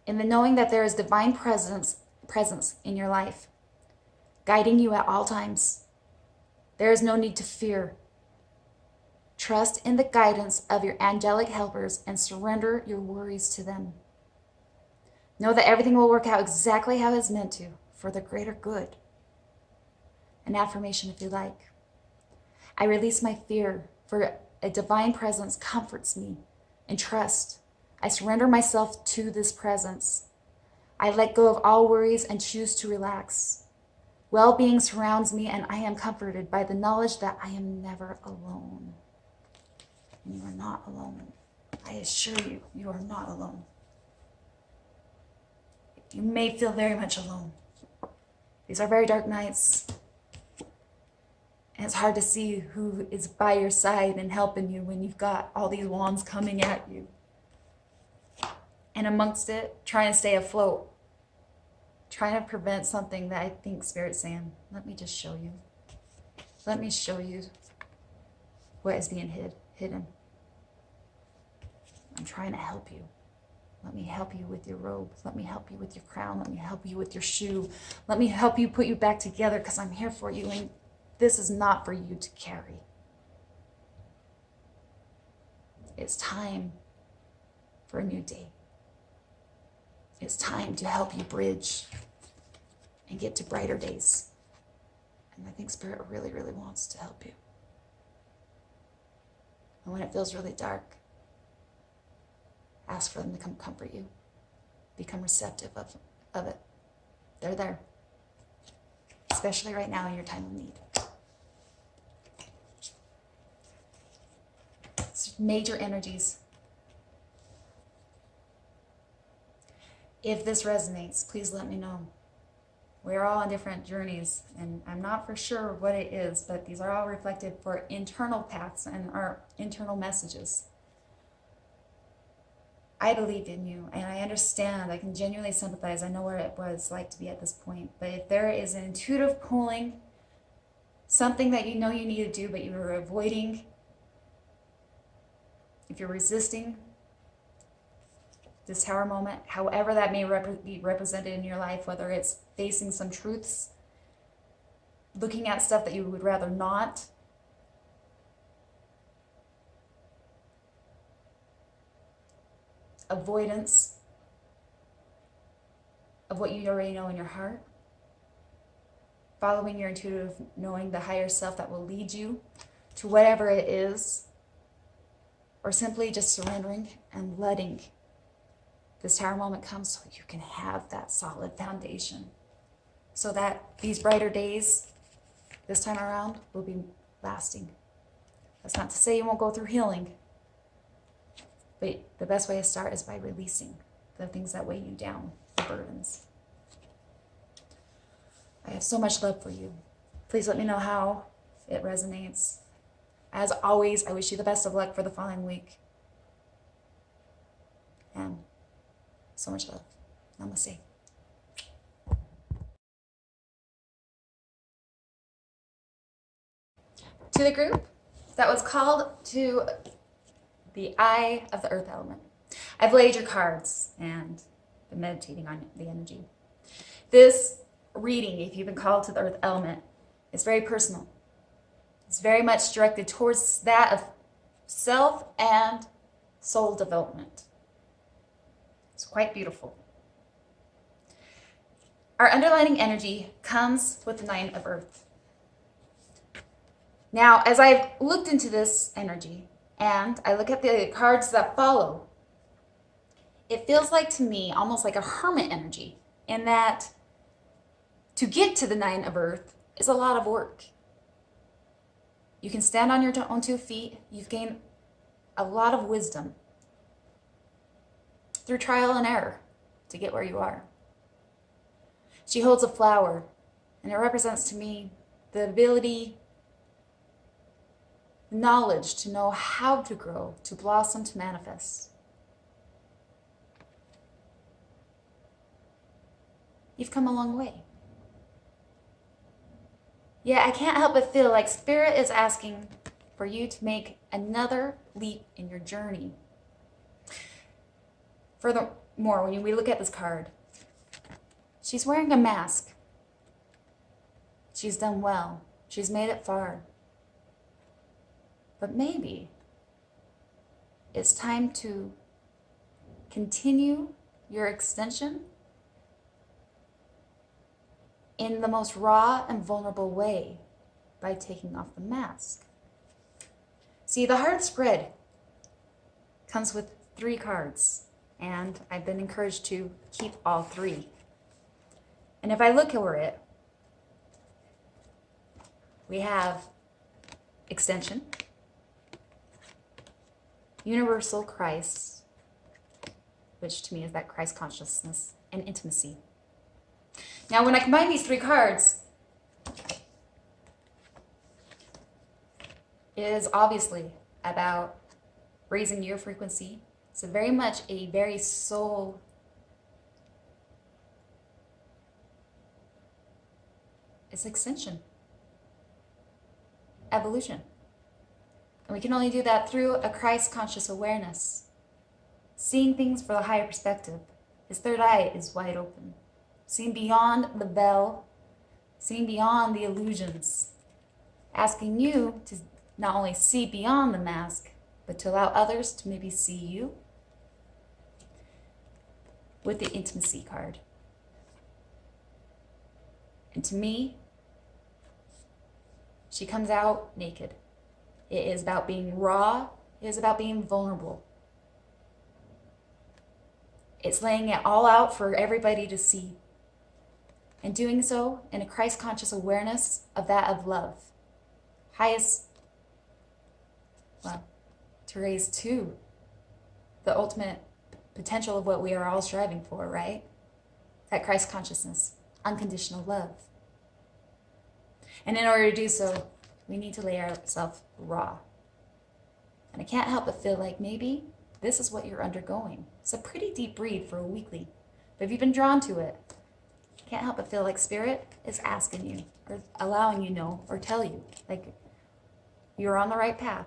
in the knowing that there is divine presence in your life, guiding you at all times. There is no need to fear. Trust in the guidance of your angelic helpers and surrender your worries to them. Know that everything will work out exactly how it's meant to, for the greater good. An affirmation if you like. I release my fear, for a divine presence comforts me, and trust. I surrender myself to this presence. I let go of all worries and choose to relax. Well-being surrounds me, and I am comforted by the knowledge that I am never alone. And you are not alone. I assure you, you are not alone. You may feel very much alone. These are very dark nights. And it's hard to see who is by your side and helping you when you've got all these wands coming at you. And amongst it, trying to stay afloat. Trying to prevent something that I think Spirit's saying, let me just show you. Let me show you what is being hidden. I'm trying to help you. Let me help you with your robe. Let me help you with your crown. Let me help you with your shoe. Let me help you put you back together because I'm here for you. And this is not for you to carry. It's time for a new day. It's time to help you bridge and get to brighter days. And I think Spirit really, really wants to help you. And when it feels really dark, ask for them to come comfort you. Become receptive of it. They're there. Especially right now in your time of need. It's major energies. If this resonates, please let me know. We're all on different journeys, and I'm not for sure what it is, but these are all reflected for internal paths and our internal messages. I believe in you, and I understand. I can genuinely sympathize. I know what it was like to be at this point. But if there is an intuitive pulling, something that you know you need to do, but you're avoiding, if you're resisting this tower moment, however that may be represented in your life, whether it's facing some truths, looking at stuff that you would rather not, avoidance of what you already know in your heart, following your intuitive knowing, the higher self that will lead you to whatever it is, or simply just surrendering and letting this tower moment come so you can have that solid foundation, so that these brighter days this time around will be lasting. That's not to say you won't go through healing, but the best way to start is by releasing the things that weigh you down, the burdens. I have so much love for you. Please let me know how it resonates. As always, I wish you the best of luck for the following week. And so much love. Namaste. To the group that was called to the eye of the earth element, I've laid your cards and been meditating on the energy. This reading, if you've been called to the earth element, is very personal. It's very much directed towards that of self and soul development. It's quite beautiful. Our underlining energy comes with the 9 of earth. Now, as I've looked into this energy and I look at the cards that follow, it feels like to me almost like a hermit energy, in that to get to the 9 of earth is a lot of work. You can stand on your own 2 feet. You've gained a lot of wisdom through trial and error to get where you are. She holds a flower, and it represents to me the ability, knowledge to know how to grow, to blossom, to manifest. You've come a long way. Yeah, I can't help but feel like Spirit is asking for you to make another leap in your journey. Furthermore, when we look at this card, she's wearing a mask. She's done well. She's made it far. But maybe it's time to continue your extension in the most raw and vulnerable way by taking off the mask. See, the hard spread comes with 3 cards, and I've been encouraged to keep all 3. And if I look over it, we have extension, universal Christ, which to me is that Christ consciousness, and intimacy. Now, when I combine these 3 cards, it is obviously about raising your frequency. It's very much a very soul it's extension, evolution. And we can only do that through a Christ conscious awareness, seeing things for the higher perspective. His third eye is wide open, seeing beyond the veil, seeing beyond the illusions, asking you to not only see beyond the mask, but to allow others to maybe see you with the intimacy card. And to me, she comes out naked. It is about being raw. It is about being vulnerable. It's laying it all out for everybody to see. And doing so in a Christ-conscious awareness of that of love. Highest, well, to raise to the ultimate potential of what we are all striving for, right? That Christ consciousness, unconditional love. And in order to do so, we need to lay ourselves raw. And I can't help but feel like maybe this is what you're undergoing. It's a pretty deep read for a weekly. But if you've been drawn to it, can't help but feel like Spirit is asking you, or allowing you know, or tell you, like, you're on the right path.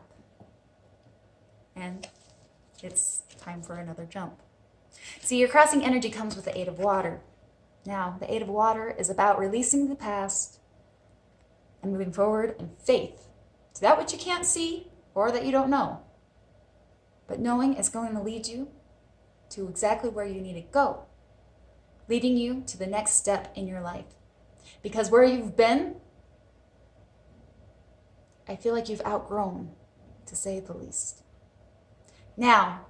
And it's time for another jump. See, your crossing energy comes with the 8 of water. Now, the 8 of water is about releasing the past and moving forward in faith to that which you can't see or that you don't know. But knowing is going to lead you to exactly where you need to go, leading you to the next step in your life. Because where you've been, I feel like you've outgrown, to say the least. Now,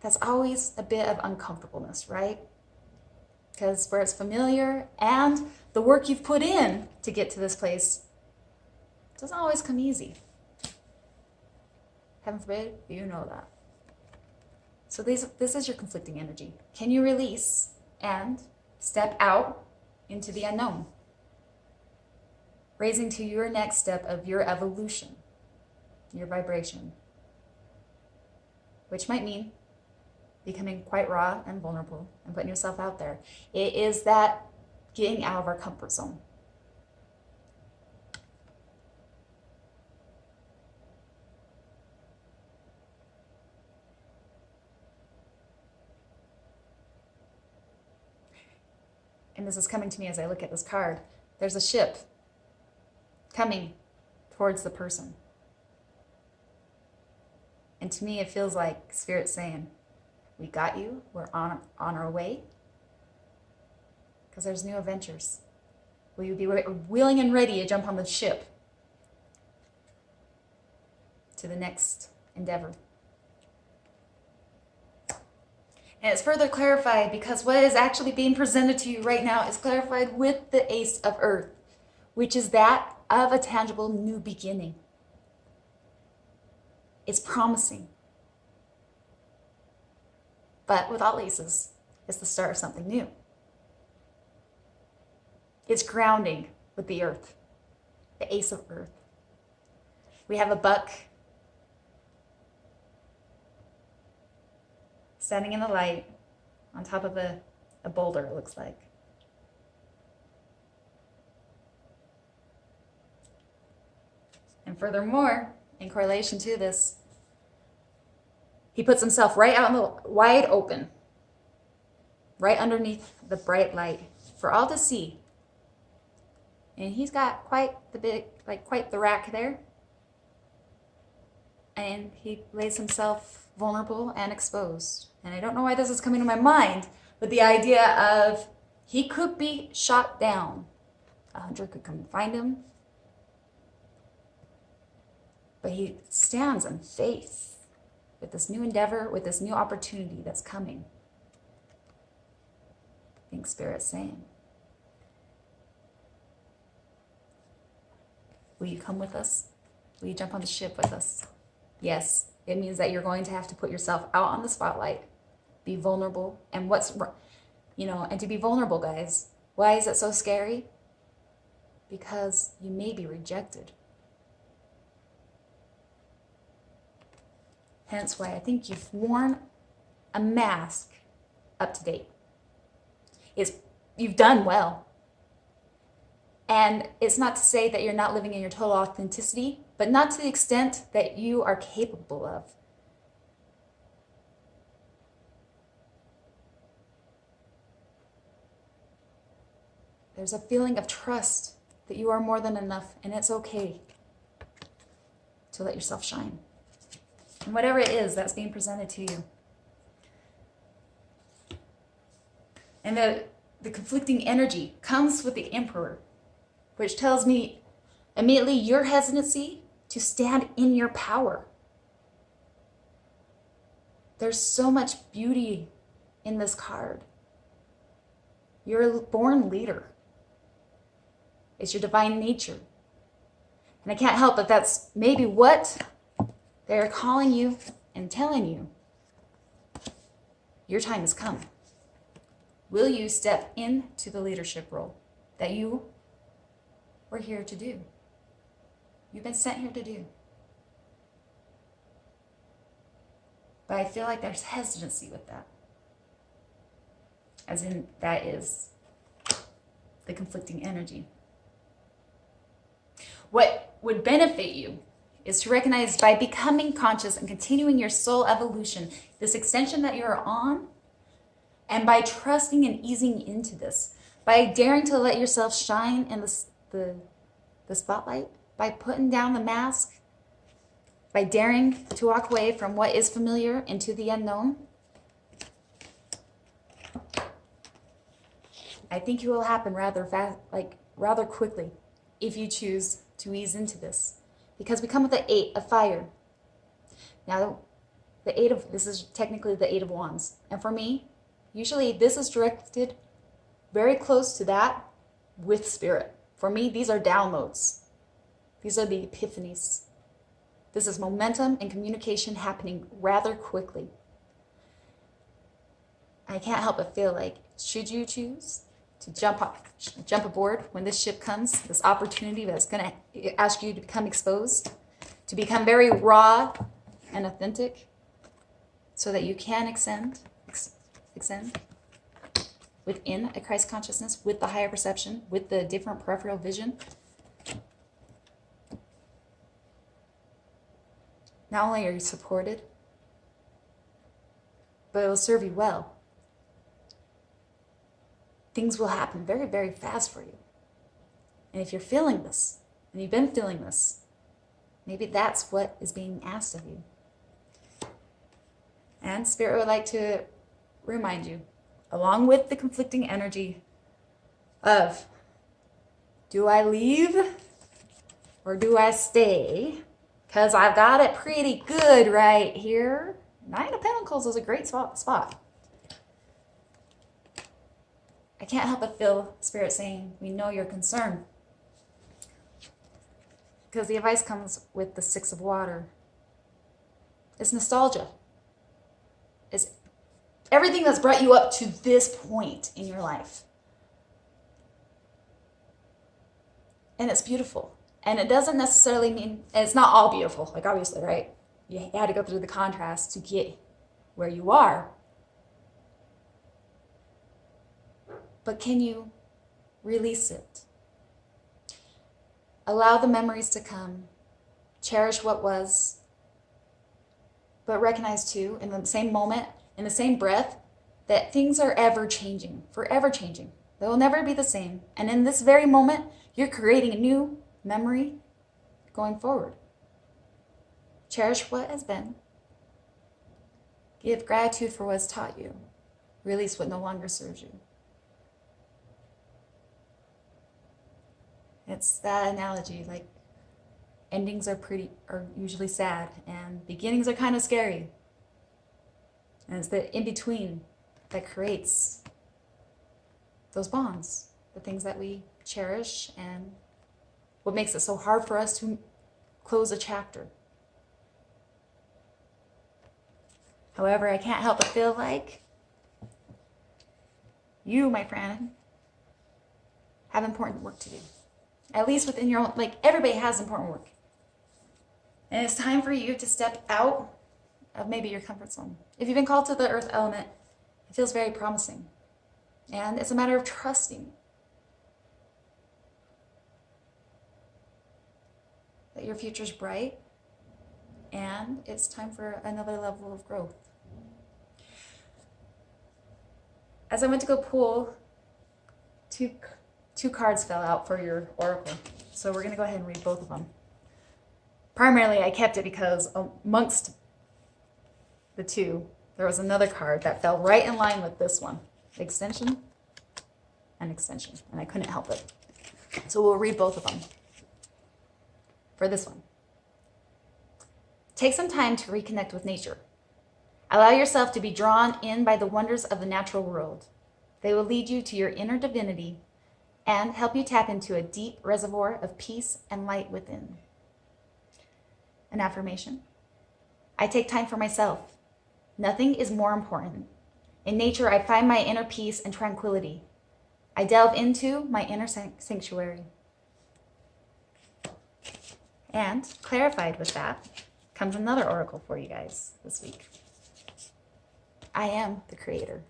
that's always a bit of uncomfortableness, right? Because where it's familiar and the work you've put in to get to this place doesn't always come easy. Heaven forbid, you know that. So this is your conflicting energy. Can you release and step out into the unknown? Raising to your next step of your evolution, your vibration. Which might mean becoming quite raw and vulnerable and putting yourself out there. It is that getting out of our comfort zone. And this is coming to me as I look at this card. There's a ship coming towards the person. And to me, it feels like Spirit saying, we got you, we're on our way. Because there's new adventures. Will you be willing and ready to jump on the ship to the next endeavor? And it's further clarified because what is actually being presented to you right now is clarified with the Ace of Earth, which is that of a tangible new beginning. It's promising. But with all aces, it's the start of something new. It's grounding with the earth, the Ace of Earth. We have a buck standing in the light on top of a boulder, it looks like. And furthermore, in correlation to this, he puts himself right out in the wide open, right underneath the bright light for all to see. And he's got quite the rack there. And he lays himself vulnerable and exposed. And I don't know why this is coming to my mind, but the idea of he could be shot down. A hunter could come and find him. But he stands in faith with this new endeavor, with this new opportunity that's coming. I think Spirit's saying, will you come with us? Will you jump on the ship with us? Yes, it means that you're going to have to put yourself out on the spotlight, be vulnerable, and and to be vulnerable, guys. Why is it so scary? Because you may be rejected. Hence why I think you've worn a mask up to date. You've done well. And it's not to say that you're not living in your total authenticity, but not to the extent that you are capable of. There's a feeling of trust that you are more than enough, and it's okay to let yourself shine. And whatever it is that's being presented to you. And the conflicting energy comes with the Emperor, which tells me immediately your hesitancy to stand in your power. There's so much beauty in this card. You're a born leader. It's your divine nature. And I can't help but that's maybe what they're calling you and telling you. Your time has come. Will you step into the leadership role that you were here to do? You've been sent here to do. But I feel like there's hesitancy with that. As in, that is the conflicting energy. What would benefit you is to recognize by becoming conscious and continuing your soul evolution, this extension that you're on, and by trusting and easing into this, by daring to let yourself shine in the spotlight, by putting down the mask, by daring to walk away from what is familiar into the unknown, I think it will happen rather fast, rather quickly, if you choose to ease into this. Because we come with the 8 of fire. Now, this is technically the 8 of wands. And for me, usually this is directed very close to that with spirit. For me, these are downloads. These are the epiphanies. This is momentum and communication happening rather quickly. I can't help but feel like, should you choose to jump aboard when this ship comes, this opportunity that's going to ask you to become exposed, to become very raw and authentic, so that you can extend within a Christ consciousness, with the higher perception, with the different peripheral vision. Not only are you supported, but it will serve you well. Things will happen very, very fast for you. And if you're feeling this, and you've been feeling this, maybe that's what is being asked of you. And Spirit would like to remind you, along with the conflicting energy of, do I leave or do I stay? Because I've got it pretty good right here. 9 of Pentacles is a great spot. I can't help but feel Spirit saying, we know you're concerned. Because the advice comes with the 6 of water. It's nostalgia. It's everything that's brought you up to this point in your life. And it's beautiful. And it doesn't necessarily mean, and it's not all beautiful, like obviously, right? You had to go through the contrast to get where you are. But can you release it? Allow the memories to come. Cherish what was. But recognize too, in the same moment, in the same breath, that things are ever changing, forever changing. They will never be the same. And in this very moment, you're creating a new memory going forward. Cherish what has been. Give gratitude for what has taught you. Release what no longer serves you. It's that analogy, like endings are usually sad and beginnings are kind of scary. And it's the in-between that creates those bonds, the things that we cherish, and what makes it so hard for us to close a chapter. However, I can't help but feel like you, my friend, have important work to do. At least within your own, everybody has important work. And it's time for you to step out of maybe your comfort zone. If you've been called to the earth element, it feels very promising. And it's a matter of trusting that your future's bright, and it's time for another level of growth. As I went to go pull, two cards fell out for your oracle. So we're going to go ahead and read both of them. Primarily, I kept it because amongst the two, there was another card that fell right in line with this one. Extension and extension. And I couldn't help it. So we'll read both of them. For this one, take some time to reconnect with nature. Allow yourself to be drawn in by the wonders of the natural world. They will lead you to your inner divinity and help you tap into a deep reservoir of peace and light within. An affirmation. I take time for myself. Nothing is more important. In nature, I find my inner peace and tranquility. I delve into my inner sanctuary. And clarified with that comes another oracle for you guys this week. I am the creator.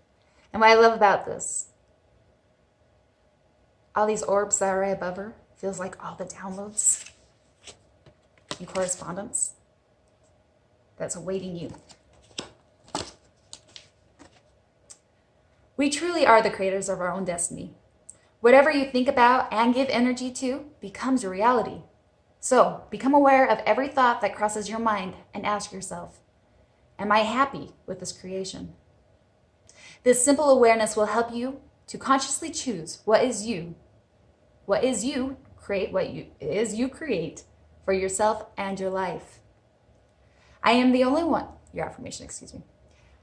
And what I love about this, all these orbs that are right above her feels like all the downloads and correspondence that's awaiting you. We truly are the creators of our own destiny. Whatever you think about and give energy to becomes your reality. So become aware of every thought that crosses your mind and ask yourself, am I happy with this creation? This simple awareness will help you to consciously choose what is you create for yourself and your life. I am the only one, your affirmation, excuse me.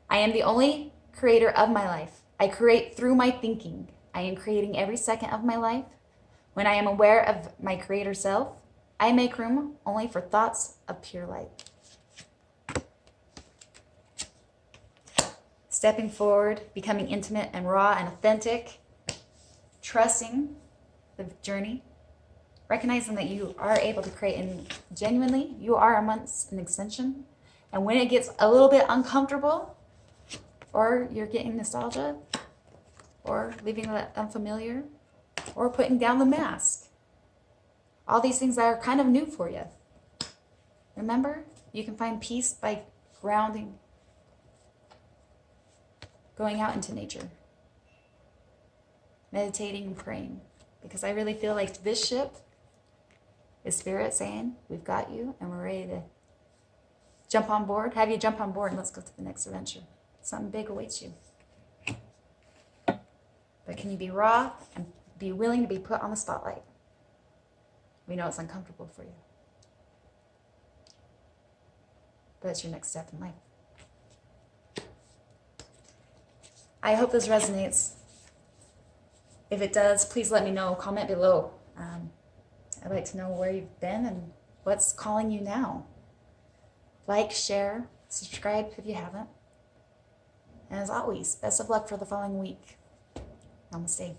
I am the only creator of my life. I create through my thinking. I am creating every second of my life. When I am aware of my creator self, I make room only for thoughts of pure light. Stepping forward, becoming intimate and raw and authentic, trusting the journey, recognizing that you are able to create, and genuinely, you are amongst an extension. And when it gets a little bit uncomfortable, or you're getting nostalgia, or leaving the unfamiliar, or putting down the mask, all these things that are kind of new for you, remember, you can find peace by grounding, going out into nature, meditating and praying. Because I really feel like this ship is Spirit saying, we've got you and we're ready to jump on board. Have you jump on board and let's go to the next adventure. Something big awaits you. But can you be raw and be willing to be put on the spotlight? We know it's uncomfortable for you. But it's your next step in life. I hope this resonates. If it does, please let me know. Comment below. I'd like to know where you've been and what's calling you now. Like, share, subscribe if you haven't. And as always, best of luck for the following week. Namaste.